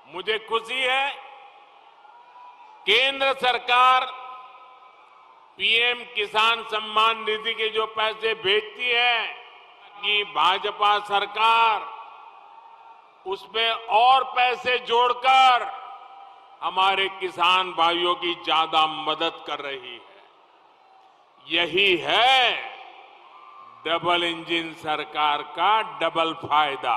मुझे खुशी है केंद्र सरकार पीएम किसान सम्मान निधि के जो पैसे भेजती है कि भाजपा सरकार उसमें और पैसे जोड़कर हमारे किसान भाइयों की ज्यादा मदद कर रही है। यही है डबल इंजन सरकार का डबल फायदा।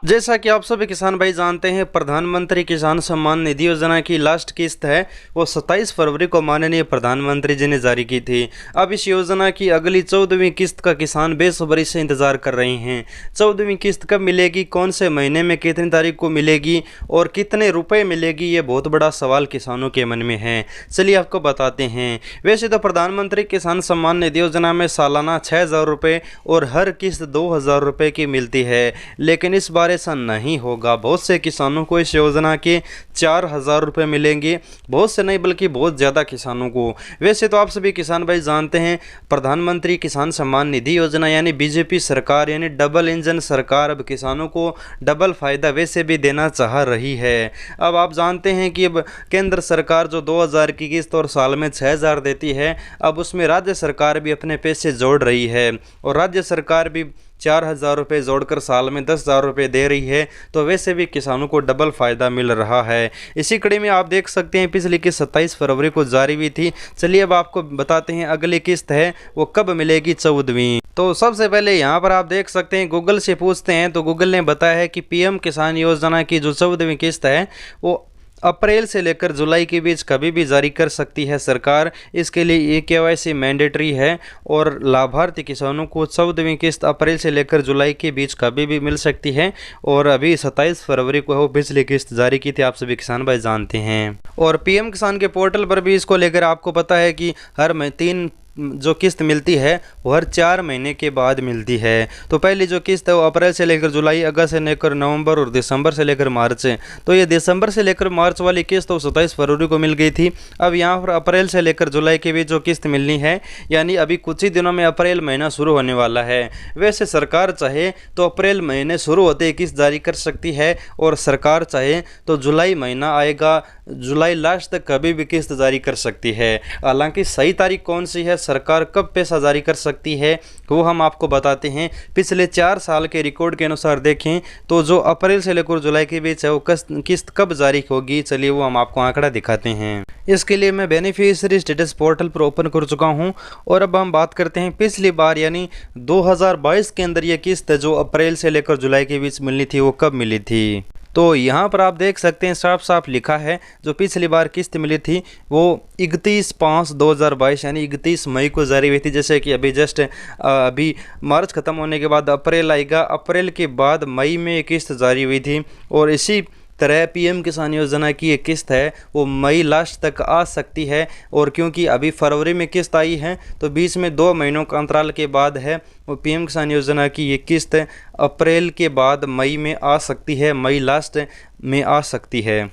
जैसा कि आप सभी किसान भाई जानते हैं, प्रधानमंत्री किसान सम्मान निधि योजना की लास्ट किस्त है वो 27 फरवरी को माननीय प्रधानमंत्री जी ने जारी की थी। अब इस योजना की अगली 14वीं किस्त का किसान बेसब्री से इंतजार कर रहे हैं। 14वीं किस्त कब मिलेगी, कौन से महीने में, कितनी तारीख को मिलेगी और कितने रुपए मिलेगी, ये बहुत बड़ा सवाल किसानों के मन में है। चलिए आपको बताते हैं। वैसे तो प्रधानमंत्री किसान सम्मान निधि योजना में सालाना 6,000 रुपये और हर किस्त 2,000 रुपये की मिलती है, लेकिन इस बार ऐसा नहीं होगा। बहुत से किसानों को इस योजना के 4,000 रुपये मिलेंगे, बहुत से नहीं बल्कि बहुत ज़्यादा किसानों को। वैसे तो आप सभी किसान भाई जानते हैं प्रधानमंत्री किसान सम्मान निधि योजना यानी बीजेपी सरकार यानी डबल इंजन सरकार अब किसानों को डबल फायदा वैसे भी देना चाह रही है। अब आप जानते हैं कि अब केंद्र सरकार जो 2,000 की किस्त और साल में 6,000 देती है, अब उसमें राज्य सरकार भी अपने पैसे जोड़ रही है और राज्य सरकार भी 4,000 रुपये जोड़कर साल में 10,000 रुपये दे रही है। तो वैसे भी किसानों को डबल फ़ायदा मिल रहा है। इसी कड़ी में आप देख सकते हैं पिछली किस्त 27 फरवरी को जारी हुई थी। चलिए अब आपको बताते हैं अगली किस्त है वो कब मिलेगी, 14वीं। तो सबसे पहले यहाँ पर आप देख सकते हैं गूगल से पूछते हैं तो गूगल ने बताया है कि पीएम किसान योजना की जो 14वीं किस्त है वो अप्रैल से लेकर जुलाई के बीच कभी भी जारी कर सकती है सरकार। इसके लिए ये केवाईसी मैंडेटरी है और लाभार्थी किसानों को 14वीं किस्त अप्रैल से लेकर जुलाई के बीच कभी भी मिल सकती है। और अभी 27 फरवरी को वो पिछली किस्त जारी की थी, आप सभी किसान भाई जानते हैं। और पीएम किसान के पोर्टल पर भी इसको लेकर आपको पता है कि हर 3 जो किस्त मिलती है वो हर 4 महीने के बाद मिलती है। तो पहली जो किस्त है वो अप्रैल से लेकर जुलाई, अगस्त से लेकर नवंबर और दिसंबर से लेकर मार्च है। तो ये दिसंबर से लेकर मार्च वाली किस्त तो 27 फरवरी को मिल गई थी। अब यहाँ पर अप्रैल से लेकर जुलाई के बीच जो किस्त मिलनी है यानी अभी कुछ ही दिनों में अप्रैल महीना शुरू होने वाला है। वैसे सरकार चाहे तो अप्रैल महीने शुरू होते ही किस्त जारी कर सकती है और सरकार चाहे तो जुलाई महीना आएगा, जुलाई लास्ट तक कभी भी किस्त जारी कर सकती है। हालांकि सही तारीख कौन सी है, सरकार कब पैसा जारी कर सकती है, वो हम आपको बताते हैं। पिछले 4 साल के रिकॉर्ड के अनुसार देखें तो जो अप्रैल से लेकर जुलाई के बीच है वो किस्त कब जारी होगी, चलिए वो हम आपको आंकड़ा दिखाते हैं। इसके लिए मैं बेनिफिशियरी स्टेटस पोर्टल पर ओपन कर चुका हूं और अब हम बात करते हैं पिछली बार यानी 2022 के अंदर ये किस्त जो अप्रैल से लेकर जुलाई के बीच मिलनी थी वो कब मिली थी। तो यहाँ पर आप देख सकते हैं साफ साफ लिखा है जो पिछली बार किस्त मिली थी वो 31/5/2022 यानी 31 मई को जारी हुई थी। जैसे कि अभी जस्ट अभी मार्च ख़त्म होने के बाद अप्रैल आएगा, अप्रैल के बाद मई में ये किस्त जारी हुई थी। और इसी तरह पीएम किसान योजना की एक किस्त है वो मई लास्ट तक आ सकती है। और क्योंकि अभी फरवरी में किस्त आई है तो बीच में 2 महीनों का अंतराल के बाद है वो पीएम किसान योजना की ये किस्त अप्रैल के बाद मई में आ सकती है, मई लास्ट में आ सकती है।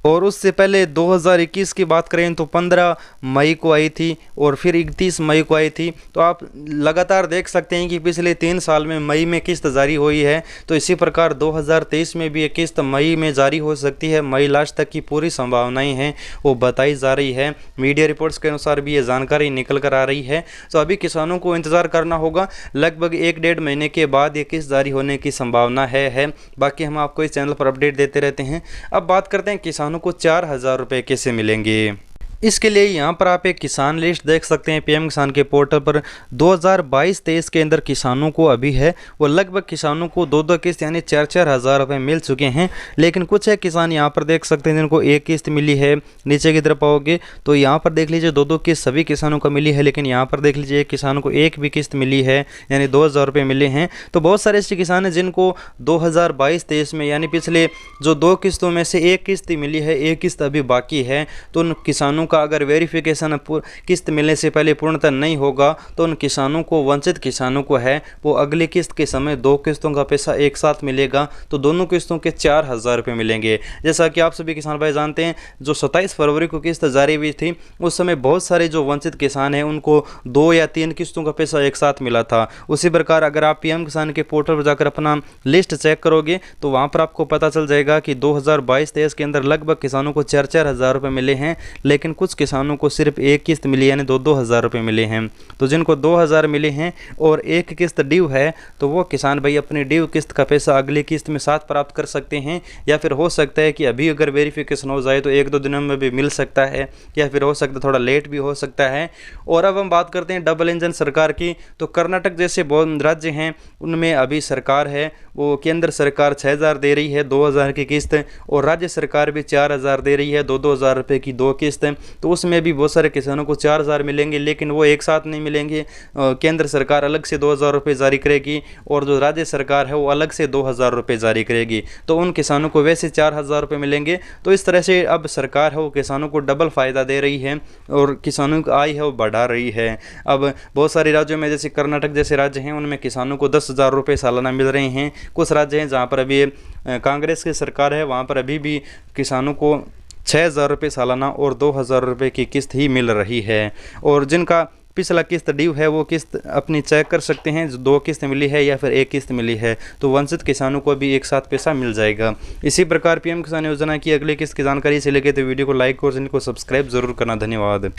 और उससे पहले 2021 की बात करें तो 15 मई को आई थी और फिर 31 मई को आई थी। तो आप लगातार देख सकते हैं कि पिछले 3 साल में मई में किस्त जारी हुई है। तो इसी प्रकार 2023 में भी एक किस्त मई में जारी हो सकती है, मई लास्ट तक की पूरी संभावनाएं हैं वो बताई जा रही है। मीडिया रिपोर्ट्स के अनुसार भी ये जानकारी निकल कर आ रही है। तो अभी किसानों को इंतज़ार करना होगा, लगभग 1-1.5 महीने के बाद ये किस्त जारी होने की संभावना है। बाकी हम आपको इस चैनल पर अपडेट देते रहते हैं। अब बात करते हैं किसानों को 4,000 रुपये कैसे मिलेंगे। इसके लिए यहाँ पर आप एक किसान लिस्ट देख सकते हैं पीएम किसान के पोर्टल पर। 2022-23 के अंदर किसानों को अभी है वो लगभग किसानों को 2-2 किस्त यानी 4-4 हज़ार रुपये मिल चुके हैं। लेकिन कुछ है किसान यहाँ पर देख सकते हैं जिनको एक किस्त मिली है। नीचे की तरफ आओगे तो यहाँ पर देख लीजिए 2-2 किस्त सभी किसानों को मिली है, लेकिन यहाँ पर देख लीजिए एक किसानों को एक भी किस्त मिली है यानी 2,000 रुपये मिले हैं। तो बहुत सारे ऐसे किसान हैं जिनको 2022-23 में यानी पिछले जो 2 किस्तों में से एक किस्त मिली है, एक किस्त अभी बाकी है। तो उन किसानों का अगर वेरिफिकेशन किस्त मिलने से पहले पूर्णतः नहीं होगा तो उन किसानों को, वंचित किसानों को है वो अगली किस्त के समय 2 किस्तों का पैसा एक साथ मिलेगा, तो दोनों किस्तों के 4,000 रुपये मिलेंगे। जैसा कि आप सभी किसान भाई जानते हैं, जो 27 फरवरी को किस्त जारी हुई थी उस समय बहुत सारे जो वंचित किसान हैं उनको 2 या 3 किस्तों का पैसा एक साथ मिला था। उसी प्रकार अगर आप पीएम किसान के पोर्टल पर जाकर अपना लिस्ट चेक करोगे तो वहाँ पर आपको पता चल जाएगा कि 2022-23 के अंदर लगभग किसानों को 4-4 हज़ार रुपये मिले हैं, लेकिन कुछ किसानों को सिर्फ एक किस्त मिली यानी 2-2 हज़ार रुपये मिले हैं। तो जिनको 2,000 मिले हैं और एक किस्त ड्यू है तो वो किसान भाई अपनी ड्यू किस्त का पैसा अगली किस्त में साथ प्राप्त कर सकते हैं, या फिर हो सकता है कि अभी अगर वेरिफिकेशन हो जाए तो 1-2 दिनों में भी मिल सकता है, या फिर हो सकता है थोड़ा लेट भी हो सकता है। और अब हम बात करते हैं डबल इंजन सरकार की, तो कर्नाटक जैसे बहुत राज्य हैं उनमें अभी सरकार है वो केंद्र सरकार 6,000 दे रही है 2,000 की किस्त, और राज्य सरकार भी 4,000 दे रही है 2-2 हज़ार रुपये की 2 किस्त। तो उसमें भी बहुत सारे किसानों को 4,000 मिलेंगे, लेकिन वो एक साथ नहीं मिलेंगे। केंद्र सरकार अलग से 2,000 रुपये जारी करेगी और जो राज्य सरकार है वो अलग से 2,000 रुपये जारी करेगी, तो उन किसानों को वैसे 4,000 रुपये मिलेंगे। तो इस तरह से अब सरकार है वो किसानों को डबल फ़ायदा दे रही है और किसानों की आय है वो बढ़ा रही है। अब बहुत सारे राज्यों में जैसे कर्नाटक जैसे राज्य हैं उनमें किसानों को 10,000 रुपये सालाना मिल रहे हैं। कुछ राज्य हैं जहाँ पर अभी कांग्रेस की सरकार है वहाँ पर अभी भी किसानों को 6,000 रुपये सालाना और 2,000 रुपये की किस्त ही मिल रही है। और जिनका पिछला किस्त ड्यू है वो किस्त अपनी चेक कर सकते हैं, 2 किस्त मिली है या फिर 1 किस्त मिली है, तो वंचित किसानों को भी एक साथ पैसा मिल जाएगा। इसी प्रकार पीएम किसान योजना की अगली किस्त की जानकारी से लेकर तो वीडियो को लाइक और चैनल को सब्सक्राइब जरूर करना। धन्यवाद।